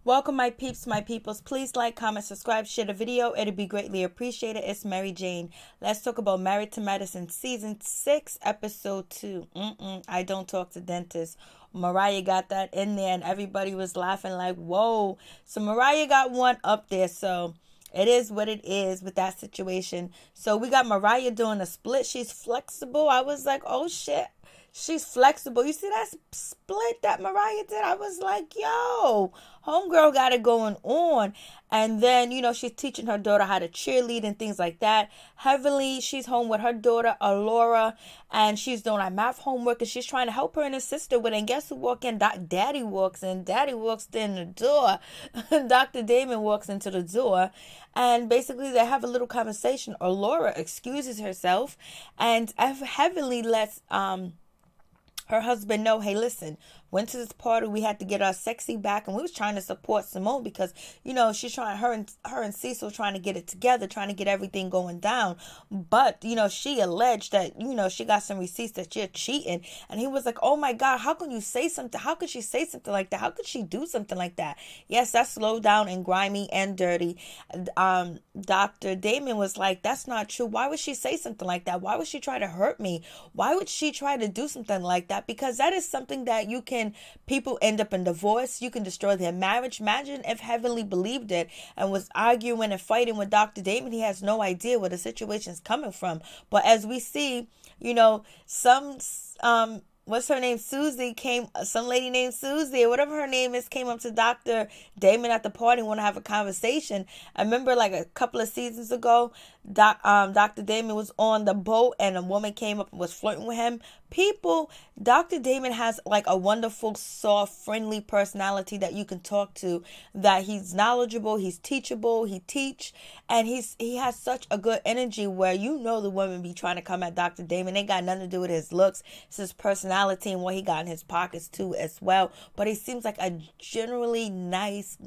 Welcome, my peeps, my peoples. Please like, comment, subscribe, share the video. It'd be greatly appreciated. It's Mary Jane. Let's talk about Married to Medicine, Season 6, Episode 2. I don't talk to dentists. Mariah got that in there, and everybody was laughing like, whoa. So Mariah got one up there, so it is what it is with that situation. So we got Mariah doing a split. She's flexible. I was like, oh, shit. She's flexible. You see that split that Mariah did? I was like, yo, homegirl got it going on. And then, she's teaching her daughter how to cheerlead and things like that. Heavily, she's home with her daughter, Alora, and she's doing like math homework, and she's trying to help her and her sister with it. And guess who walked in? Daddy walks in. Daddy walks in the door. Dr. Damon walks into the door. And basically, they have a little conversation. Alora excuses herself and heavily lets her husband know, hey, listen, went to this party, we had to get our sexy back, and we was trying to support Simone because, she's trying, her and Cecil trying to get it together, trying to get everything going down. But, she alleged that, she got some receipts that you're cheating. And he was like, oh my God, how can you say something? How could she say something like that? How could she do something like that? Yes, that's low down and grimy and dirty. Dr. Damon was like, that's not true. Why would she say something like that? Why would she try to hurt me? Why would she try to do something like that? Because that is something that people end up in divorce. You can destroy their marriage. Imagine if Heavenly believed it and was arguing and fighting with Dr. Damon. He has no idea where the situation is coming from. But as we see, what's her name? Some lady named Susie or whatever her name is came up to Dr. Damon at the party and want to have a conversation. I remember like a couple of seasons ago, Dr. Damon was on the boat and a woman came up and was flirting with him. Dr. Damon has like a wonderful, soft, friendly personality that you can talk to, that he's knowledgeable, he's teachable, and he has such a good energy where the women be trying to come at Dr. Damon. They got nothing to do with his looks. It's his personality and what he got in his pockets too as well. But he seems like a generally nice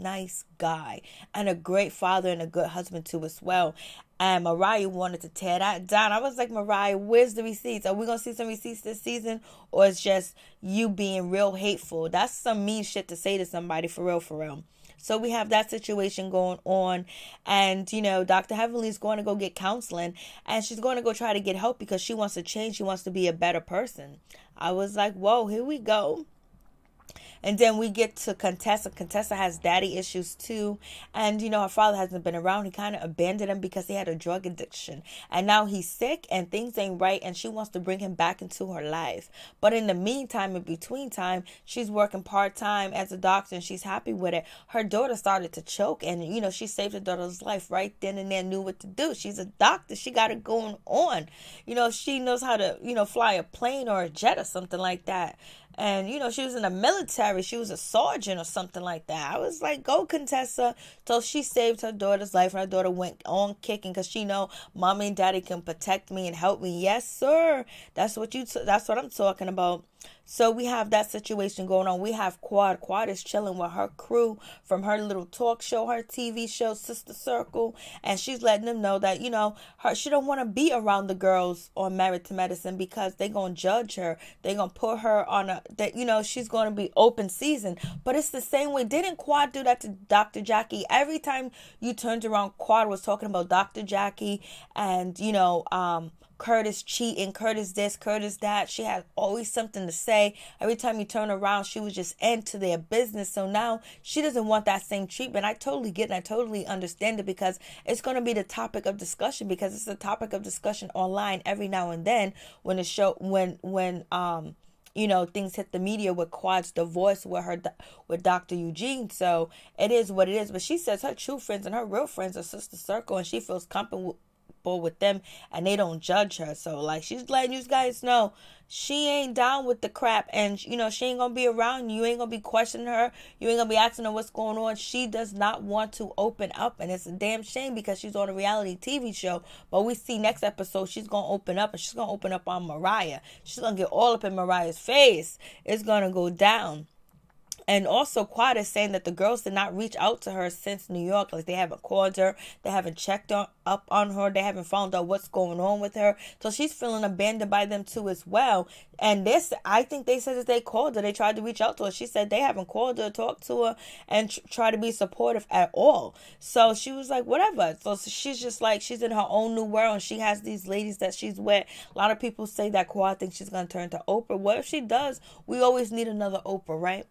guy and a great father and a good husband too as well. And Mariah wanted to tear that down. I was like, Mariah, where's the receipts? Are we going to see some receipts this season? Or it's just you being real hateful? That's some mean shit to say to somebody, for real. So we have that situation going on. And, Dr. Heavenly is going to go get counseling. And she's going to go try to get help because she wants to change. She wants to be a better person. I was like, whoa, here we go. And then we get to Contessa. Contessa has daddy issues too. And, her father hasn't been around. He kind of abandoned him because he had a drug addiction. And now he's sick and things ain't right. And she wants to bring him back into her life. But in the meantime, in between time, she's working part-time as a doctor and she's happy with it. Her daughter started to choke and, she saved her daughter's life right then and there, knew what to do. She's a doctor. She got it going on. She knows how to, fly a plane or a jet or something like that. And, she was in the military. She was a sergeant or something like that. I was like, go, Contessa. So she saved her daughter's life. And her daughter went on kicking because she know mommy and daddy can protect me and help me. Yes, sir. That's what I'm talking about. So we have that situation going on. We have Quad. Quad is chilling with her crew from her little talk show, her TV show, Sister Circle. And she's letting them know that, she don't want to be around the girls on Married to Medicine because they're going to judge her. They're going to put her on she's going to be open season. But it's the same way. Didn't Quad do that to Dr. Jackie? Every time you turned around, Quad was talking about Dr. Jackie and, Curtis cheating, Curtis this, Curtis that. She had always something to say. Every time you turn around, she was just into their business. So now she doesn't want that same treatment. I totally get it. I totally understand it because it's going to be the topic of discussion because it's the topic of discussion online every now and then when the show, when things hit the media with Quad's divorce with Dr. Eugene. So it is what it is. But she says her true friends and her real friends are Sister Circle and she feels comfortable with them and they don't judge her. So like she's letting you guys know she ain't down with the crap and she ain't gonna be around you. You ain't gonna be questioning her. You ain't gonna be asking her what's going on. She does not want to open up and it's a damn shame because she's on a reality TV show. But we see next episode she's gonna open up and she's gonna open up on Mariah. She's gonna get all up in Mariah's face. It's gonna go down. And also, Quad is saying that the girls did not reach out to her since New York. Like, they haven't called her. They haven't checked up on her. They haven't found out what's going on with her. So she's feeling abandoned by them too as well. And I think they said that they called her. They tried to reach out to her. She said they haven't called her, talked to her, and try to be supportive at all. So she was like, whatever. So she's just like, she's in her own new world. And she has these ladies that she's with. A lot of people say that Quad thinks she's going to turn to Oprah. What if she does? We always need another Oprah, right?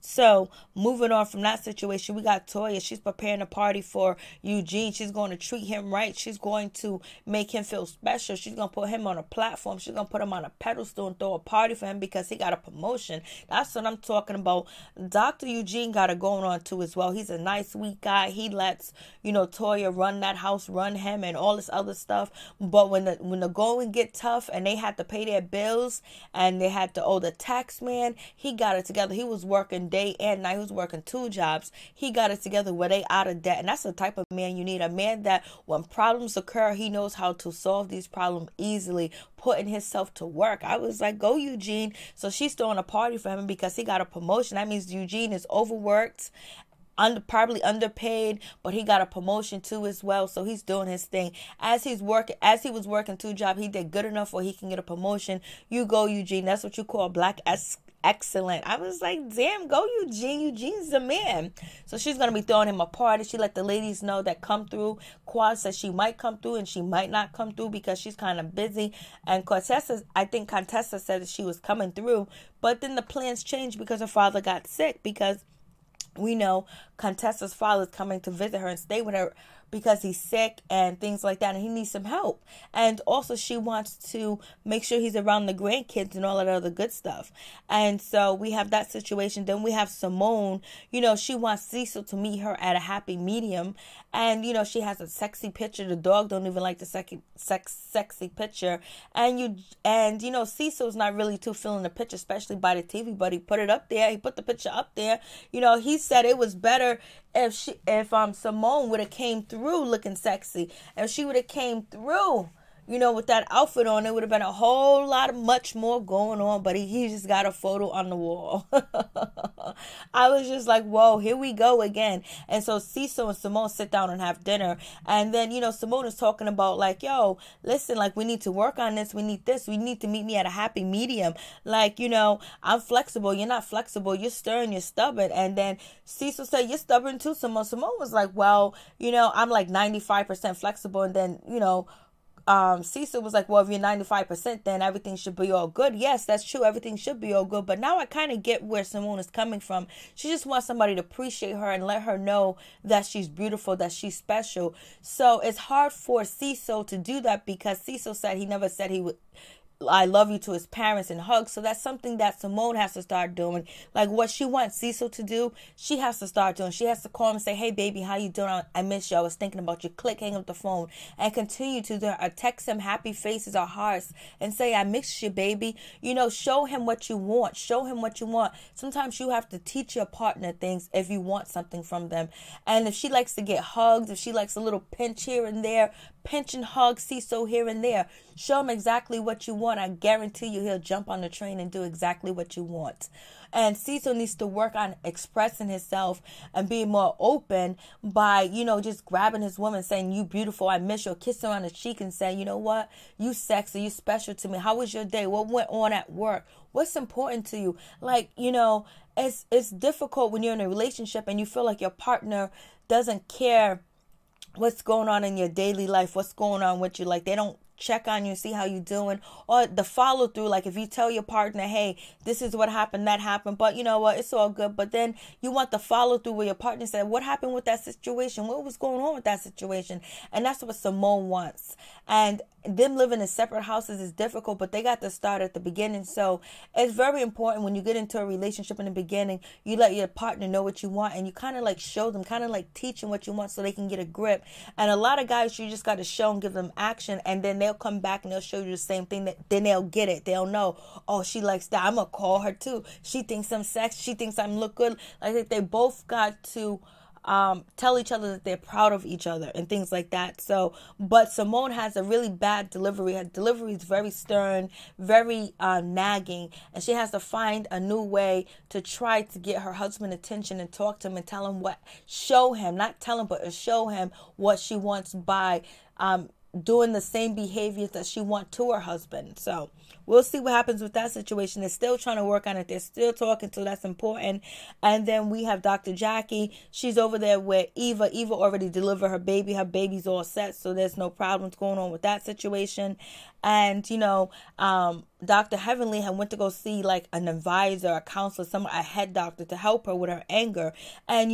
So, moving on from that situation, we got Toya. She's preparing a party for Eugene. She's going to treat him right. She's going to make him feel special. She's going to put him on a platform. She's going to put him on a pedestal and throw a party for him because he got a promotion. That's what I'm talking about. Dr. Eugene got it going on too as well. He's a nice, sweet guy. He lets, Toya run that house, run him, and all this other stuff. But when the going get tough and they had to pay their bills and they had to owe the tax man, he got it together. He was working day and night. He was working 2 jobs. He got it together where they out of debt. And that's the type of man you need. A man that when problems occur, he knows how to solve these problems easily, putting himself to work. I was like, go Eugene. So she's throwing a party for him because he got a promotion. That means Eugene is overworked, probably underpaid, but he got a promotion too as well. So he's doing his thing. As he was working 2 jobs, he did good enough where he can get a promotion. You go Eugene. That's what you call black excellent. I was like, damn, go Eugene. Eugene's the man. So she's going to be throwing him a party. She let the ladies know that come through. Quad says she might come through and she might not come through because she's kind of busy. And I think Contessa said that she was coming through. But then the plans changed because her father got sick, because we know Contessa's father is coming to visit her and stay with her because he's sick and things like that, and he needs some help. And also she wants to make sure he's around the grandkids and all that other good stuff. And so we have that situation. Then we have Simone. She wants Cecil to meet her at a happy medium. And, she has a sexy picture. The dog don't even like the sexy picture. And Cecil's not really too feeling the picture, especially by the TV, but he put it up there. He put the picture up there. He said it was better if Simone would have came through looking sexy. If she would have came through, with that outfit on, it would have been a whole lot of much more going on. But he just got a photo on the wall. I was just like, whoa, here we go again. And so Cecil and Simone sit down and have dinner. And then, Simone is talking about like, yo, listen, like, we need to work on this. We need this. We need to meet me at a happy medium. Like, I'm flexible. You're not flexible. You're stern. You're stubborn. And then Cecil said, you're stubborn too, Simone. Simone was like, well, I'm like 95% flexible. And then, Cecil was like, well, if you're 95%, then everything should be all good. Yes, that's true. Everything should be all good. But now I kind of get where Simone is coming from. She just wants somebody to appreciate her and let her know that she's beautiful, that she's special. So it's hard for Cecil to do that because Cecil said he never said he would I love you to his parents and hugs. So that's something that Simone has to start doing. Like what she wants Cecil to do, she has to start doing. She has to call him and say, hey, baby, how you doing? I miss you. I was thinking about you. Click, hang up the phone. And continue to do text him happy faces or hearts and say, I miss you, baby. Show him what you want. Show him what you want. Sometimes you have to teach your partner things if you want something from them. And if she likes to get hugged, if she likes a little pinch here and there, pinch and hug Cecil here and there. Show him exactly what you want. I guarantee you he'll jump on the train and do exactly what you want. And Cecil needs to work on expressing himself and being more open by, just grabbing his woman, saying, you beautiful, I miss you, kiss her on the cheek and saying, you know what, you sexy, you special to me. How was your day? What went on at work? What's important to you? Like, it's difficult when you're in a relationship and you feel like your partner doesn't care what's going on in your daily life, what's going on with you. Like they don't check on you, see how you doing, or the follow through. Like if you tell your partner, hey, this is what happened, that happened, but you know what, it's all good. But then you want the follow through where your partner said, what happened with that situation? What was going on with that situation? And that's what Simone wants. And them living in separate houses is difficult, but they got to start at the beginning. So it's very important when you get into a relationship in the beginning, you let your partner know what you want and you kind of like show them, kind of like teach them what you want so they can get a grip. And a lot of guys, you just got to show and give them action, and then they'll come back and they'll show you the same thing. Then they'll get it. They'll know, oh, she likes that. I'm going to call her too. She thinks I'm sexy. She thinks I'm look good. I think they both got to tell each other that they're proud of each other and things like that. So, but Simone has a really bad delivery. Her delivery is very stern, very nagging, and she has to find a new way to try to get her husband attention and talk to him and tell him show him, not tell him, but show him what she wants by doing the same behaviors that she wants to her husband. So we'll see what happens with that situation. They're still trying to work on it. They're still talking, so that's important. And then we have Dr. Jackie. She's over there with Eva. Eva already delivered her baby. Her baby's all set, so there's no problems going on with that situation. And, Dr. Heavenly had went to go see like an advisor, a counselor, a head doctor to help her with her anger. And,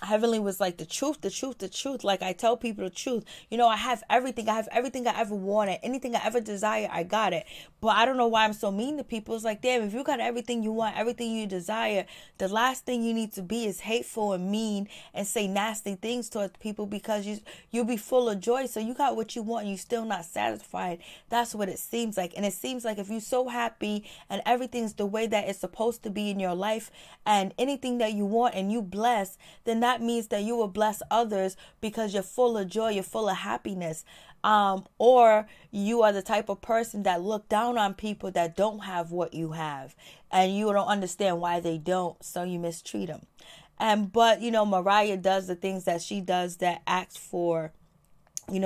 Heavenly was like, the truth. Like, I tell people the truth. I have everything. I have everything I ever wanted. Anything I ever desire, I got it. But I don't know why I'm so mean to people. It's like, damn, if you got everything you want, everything you desire, the last thing you need to be is hateful and mean and say nasty things towards people, because you'll be full of joy. So you got what you want and you're still not satisfied. That's what it seems like. And it seems like if you're so happy and everything's the way that it's supposed to be in your life, and anything that you want and you bless, then that means that you will bless others because you're full of joy, you're full of happiness. Or you are the type of person that look down on people that don't have what you have, and you don't understand why they don't, so you mistreat them. But Mariah does the things that she does that acts for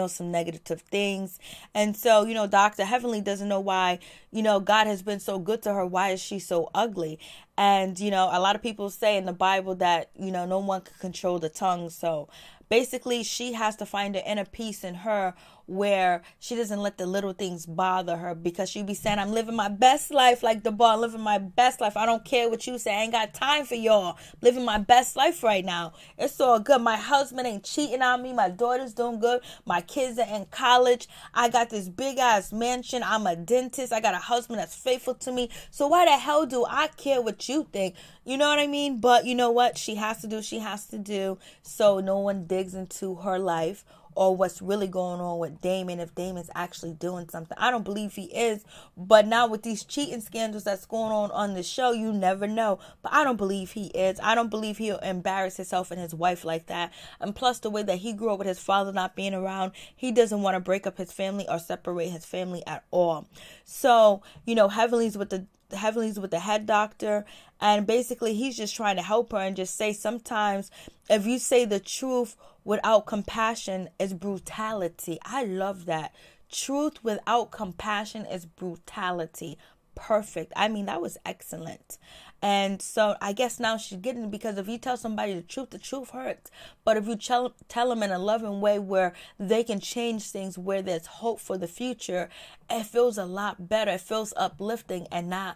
some negative things. And so, Dr. Heavenly doesn't know why, God has been so good to her. Why is she so ugly? And, a lot of people say in the Bible that, no one can control the tongue. So basically, she has to find an inner peace in her where she doesn't let the little things bother her, because she be saying, I'm living my best life, like the ball, living my best life. I don't care what you say. I ain't got time for y'all. Living my best life right now. It's all good. My husband ain't cheating on me. My daughter's doing good. My kids are in college. I got this big ass mansion. I'm a dentist. I got a husband that's faithful to me. So why the hell do I care what you think? You know what I mean? But you know what? She has to do so no one digs into her life or what's really going on with Damon, if Damon's actually doing something. I don't believe he is, but now with these cheating scandals that's going on the show, you never know. But I don't believe he is. I don't believe he'll embarrass himself and his wife like that. And plus, the way that he grew up with his father not being around, he doesn't want to break up his family or separate his family at all. So, Heavenly's with the head doctor, and basically he's just trying to help her and just say, sometimes if you say the truth without compassion is brutality. I love that. Truth without compassion is brutality. Perfect. I mean, that was excellent. And so I guess now she's getting it, because if you tell somebody the truth hurts. But if you tell them in a loving way where they can change things, where there's hope for the future, it feels a lot better. It feels uplifting and not,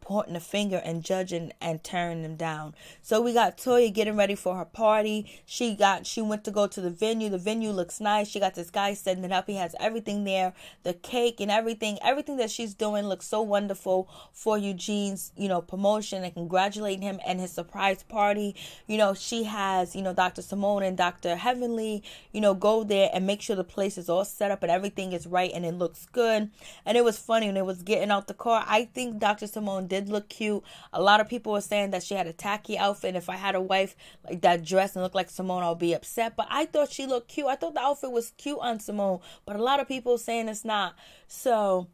pointing a finger and judging and tearing them down. So we got Toya getting ready for her party. She went to go to the venue. The venue looks nice. She got this guy setting it up. He has everything there, the cake and everything. Everything that she's doing looks so wonderful for Eugene's, promotion, and congratulating him and his surprise party. She has, Dr. Simone and Dr. Heavenly, go there and make sure the place is all set up and everything is right and it looks good. And it was funny when it was getting out the car. I think Dr. Simone did look cute. A lot of people were saying that she had a tacky outfit. If I had a wife like that dressed and looked like Simone, I'll be upset. But I thought she looked cute. I thought the outfit was cute on Simone. But a lot of people are saying it's not. So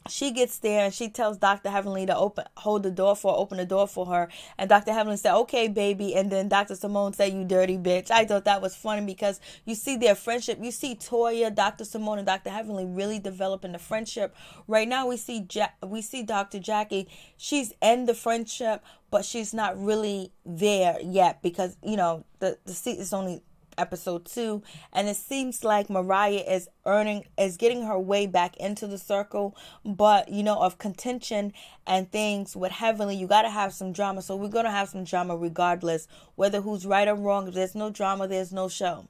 she gets there and she tells Dr. Heavenly to open the door for her. And Dr. Heavenly said, okay, baby. And then Dr. Simone said, you dirty bitch. I thought that was funny, because you see their friendship. You see Toya, Dr. Simone, and Dr. Heavenly really developing the friendship. Right now we see Dr. Jackie. She's in the friendship, but she's not really there yet, because, the seat is only episode 2, and it seems like Mariah is getting her way back into the circle, but of contention and things with Heavenly, you got to have some drama. So we're going to have some drama regardless, whether who's right or wrong. If there's no drama, there's no show.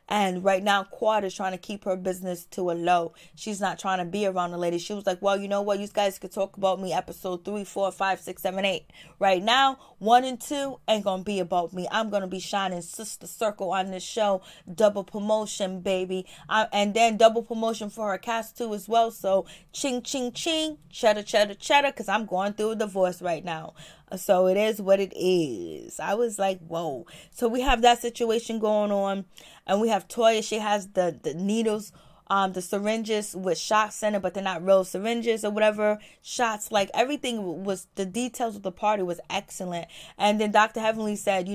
And right now, Quad is trying to keep her business to a low. She's not trying to be around the lady. She was like, well, you know what? You guys could talk about me episode 3, 4, 5, 6, 7, 8. Right now, 1 and 2 ain't going to be about me. I'm going to be shining Sister Circle on this show. Double promotion, baby. And then double promotion for her cast too as well. So ching, ching, ching. Cheddar, cheddar, cheddar. Because I'm going through a divorce right now. So it is what it is. I was like, whoa. So we have that situation going on. And we have Toya. She has the needles, the syringes with shots in it, but they're not real syringes or whatever. Shots, like everything was, the details of the party was excellent. And then Dr. Heavenly said,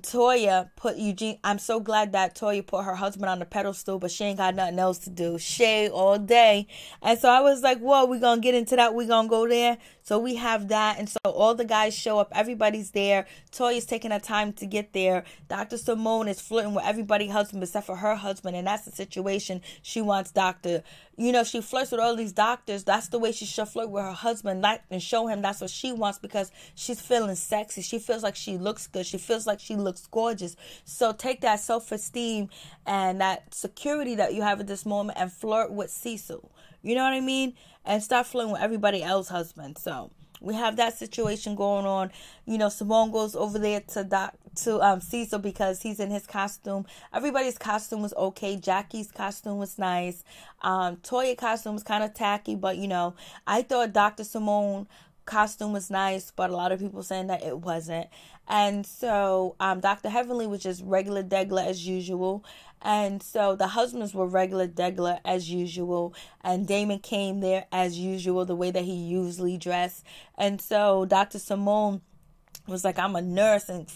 Toya put Eugene. I'm so glad that Toya put her husband on the pedestal, but she ain't got nothing else to do. Shade all day. And so I was like, whoa, we gonna get into that. We gonna go there. So we have that. And so all the guys show up. Everybody's there. Toya's taking her time to get there. Dr. Simone is flirting with everybody's husband except for her husband. And that's the situation. She wants she flirts with all these doctors. That's the way she should flirt with her husband, and show him that's what she wants, because she's feeling sexy. She feels like she looks good. She feels like she looks gorgeous. So take that self-esteem and that security that you have at this moment and flirt with Cecil. You know what I mean? And stop flirting with everybody else's husband. So we have that situation going on. Simone goes over there to Cecil because he's in his costume. Everybody's costume was okay. Jackie's costume was nice. Toya's costume was kind of tacky, but I thought Dr. Simone costume was nice, but a lot of people saying that it wasn't. And so Dr. Heavenly was just regular degular as usual. And so the husbands were regular degular as usual. And Damon came there as usual, the way that he usually dressed. And so Dr. Simone was like, I'm a nurse, and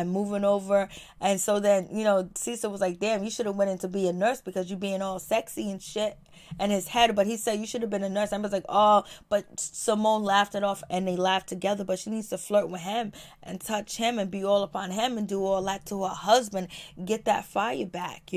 moving over. And so then, Cecil was like, damn, you should have went in to be a nurse because you being all sexy and shit. And his head, but he said, you should have been a nurse. I was like, oh, but Simone laughed it off, and they laughed together. But she needs to flirt with him and touch him and be all up on him and do all that to her husband, get that fire back,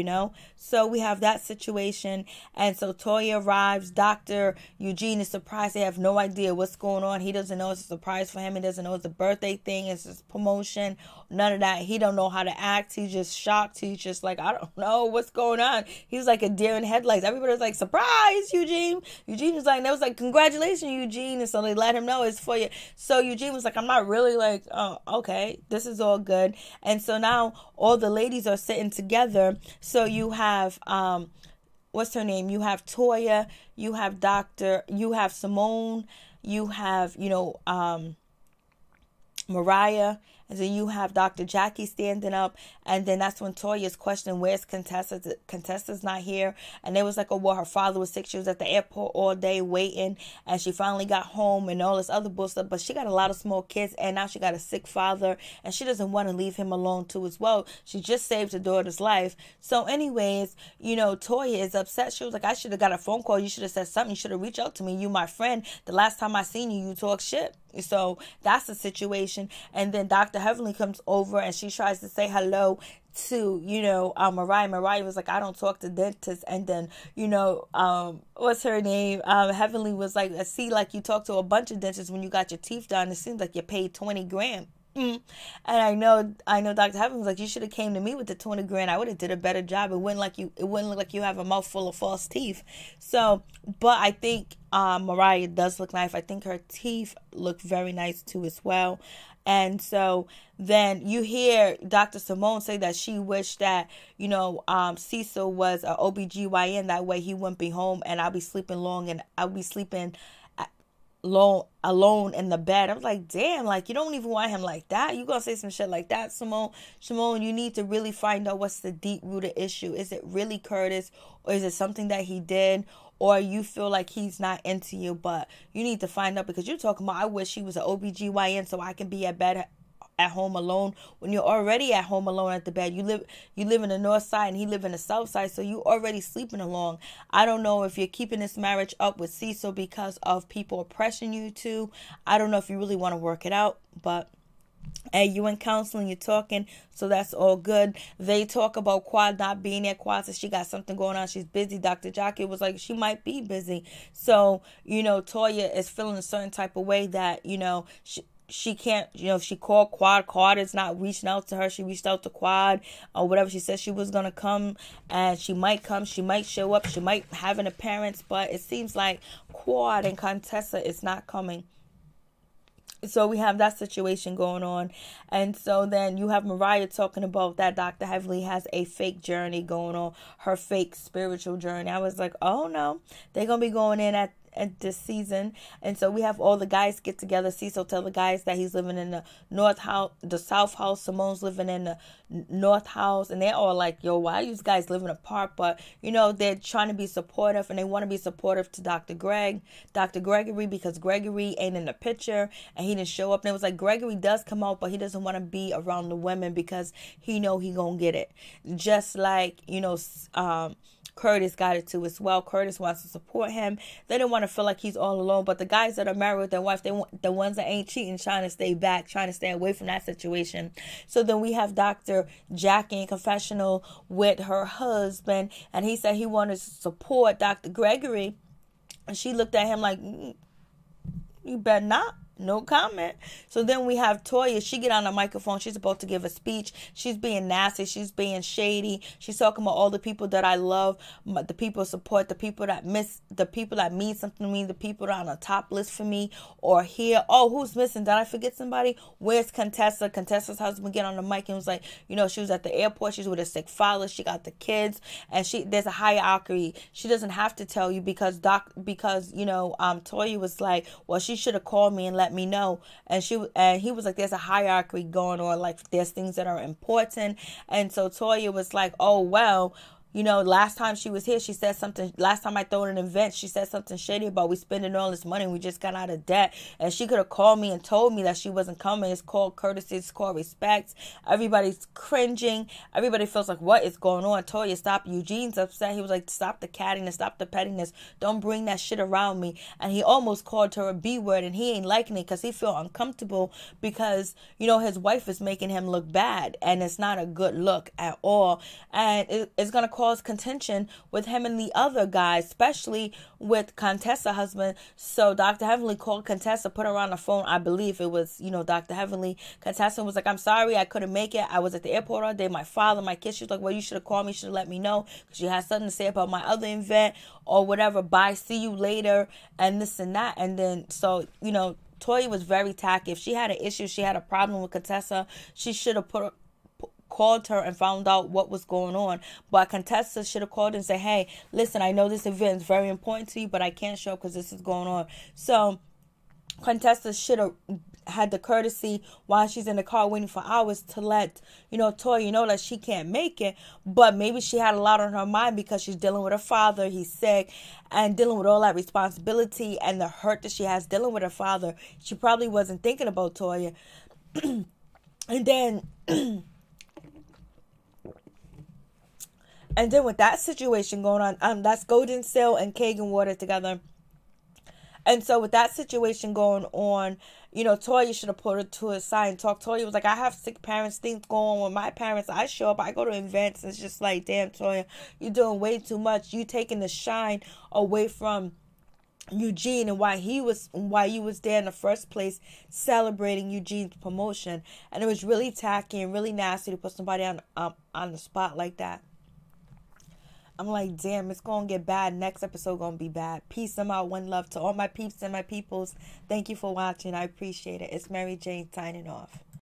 So we have that situation. And so Toya arrives. Dr. Eugene is surprised. They have no idea what's going on. He doesn't know it's a surprise for him. He doesn't know it's a birthday thing. It's his promotion. None of that. He don't know how to act. He's just shocked. He's just like, I don't know what's going on. He's like a deer in headlights. Everybody's like, surprise, Eugene. Eugene was like, they was like, congratulations, Eugene. And so they let him know it's for you. So Eugene was like, I'm not really like, oh, okay, this is all good. And so now all the ladies are sitting together. So you have, what's her name? You have Toya, you have Simone, you have, Mariah, and then you have Dr. Jackie standing up, and then that's when Toya's questioning, where's Contessa? Contessa's not here. And they was like, oh, well, her father was sick. She was at the airport all day waiting, and she finally got home and all this other bullshit. But she got a lot of small kids, and now she got a sick father, and she doesn't want to leave him alone too as well. She just saved her daughter's life. So anyways, Toya is upset. She was like, I should have got a phone call. You should have said something. You should have reached out to me. You my friend. The last time I seen you, you talk shit. So that's the situation. And then Dr. Heavenly comes over, and she tries to say hello to, Mariah. Mariah was like, I don't talk to dentists. And then, what's her name? Heavenly was like, I see, like, you talk to a bunch of dentists when you got your teeth done. It seems like you paid 20 grand. And I know Dr. Heaven was like, you should have came to me with the 20 grand. I would have did a better job. It wouldn't look like you have a mouthful of false teeth. So, but I think Mariah does look nice. I think her teeth look very nice too as well. And so then you hear Dr. Simone say that she wished that, Cecil was a OBGYN. That way he wouldn't be home, and I'll be sleeping long, and I'll be sleeping alone in the bed. I was like, damn, like, you don't even want him like that. You gonna say some shit like that, Simone? Simone, you need to really find out what's the deep-rooted issue. Is it really Curtis, or is it something that he did, or you feel like he's not into you? But you need to find out, because you're talking about, I wish he was an OBGYN so I can be at home alone, when you're already at home alone at the bed. You live in the north side and he live in the south side, so you already sleeping alone. I don't know if you're keeping this marriage up with Cecil because of people oppressing you to. I don't know if you really want to work it out, but hey, you in counseling, you're talking, so that's all good. They talk about Quad not being there. Quad says she got something going on, she's busy. Dr. Jackie was like, she might be busy. So, Toya is feeling a certain type of way that, she can't, she called Quad is not reaching out to her. She reached out to Quad or whatever. She said she was going to come, and she might come. She might show up. She might have an appearance, but it seems like Quad and Contessa is not coming. So we have that situation going on. And so then you have Mariah talking about that Dr. Heavenly has a fake journey going on, her fake spiritual journey. I was like, oh no, they're going to be going in at this season. And so we have all the guys get together. Cecil tell the guys that he's living in the South house. Simone's living in the North house. And they're all like, yo, why are you guys living apart? But, they're trying to be supportive, and they want to be supportive to Dr. Gregory, because Gregory ain't in the picture and he didn't show up. And it was like, Gregory does come out, but he doesn't want to be around the women because he gonna get it. Just like, Curtis got it too as well. Curtis wants to support him. They don't want to feel like he's all alone. But the guys that are married with their wife, they want the ones that ain't cheating, trying to stay back, trying to stay away from that situation. So then we have Dr. Jackie in confessional with her husband, and he said he wanted to support Dr. Gregory, and she looked at him like, you better not. No comment. So then we have Toya. She get on the microphone. She's supposed to give a speech. She's being nasty. She's being shady. She's talking about all the people that I love, the people support, the people that mean something to me, the people that are on the top list for me or here. Oh, who's missing? Did I forget somebody? Where's Contessa? Contessa's husband get on the mic and was like, she was at the airport. She's with a sick father. She got the kids, and there's a hierarchy. She doesn't have to tell you because Toya was like, well, she should have called me and let me know. And he was like, there's a hierarchy going on, like there's things that are important. And so Toya was like, oh well, last time she was here, she said something. Last time I threw an event, she said something shady about we spending all this money and we just got out of debt. And she could have called me and told me that she wasn't coming. It's called courtesy. It's called respect. Everybody's cringing. Everybody feels like, what is going on? Toya, stop. Eugene's upset. He was like, stop the cattiness. Stop the pettiness. Don't bring that shit around me. And he almost called her a B word, and he ain't liking it because he feel uncomfortable because, his wife is making him look bad, and it's not a good look at all. And it's going to cause contention with him and the other guys, especially with Contessa's husband. So Dr. Heavenly called Contessa, put her on the phone. I believe it was, Dr. Heavenly. Contessa was like, I'm sorry, I couldn't make it. I was at the airport all day. My father, my kids. She was like, well, you should have called me. You should have let me know because you had something to say about my other event or whatever. Bye, see you later, and this and that. And then, so, Toya was very tacky. If she had an issue, she had a problem with Contessa, she should have called her and found out what was going on. But Contessa should have called and said, hey, listen, I know this event is very important to you, but I can't show up because this is going on. So Contessa should have had the courtesy while she's in the car waiting for hours to let Toya know that she can't make it. But maybe she had a lot on her mind because she's dealing with her father, he's sick, and dealing with all that responsibility and the hurt that she has dealing with her father. She probably wasn't thinking about Toya. And then with that situation going on, that's Golden Seal and Kagan Water together. And so with that situation going on, Toya should have put her to a side and talked. Toya was like, I have sick parents, things going on with my parents. I show up, I go to events. It's just like, damn, Toya, you're doing way too much. You taking the shine away from Eugene and why you was there in the first place celebrating Eugene's promotion. And it was really tacky and really nasty to put somebody on the spot like that. I'm like, damn, it's going to get bad. Next episode going to be bad. Peace. I'm out. One love to all my peeps and my peoples. Thank you for watching. I appreciate it. It's Mary Jane signing off.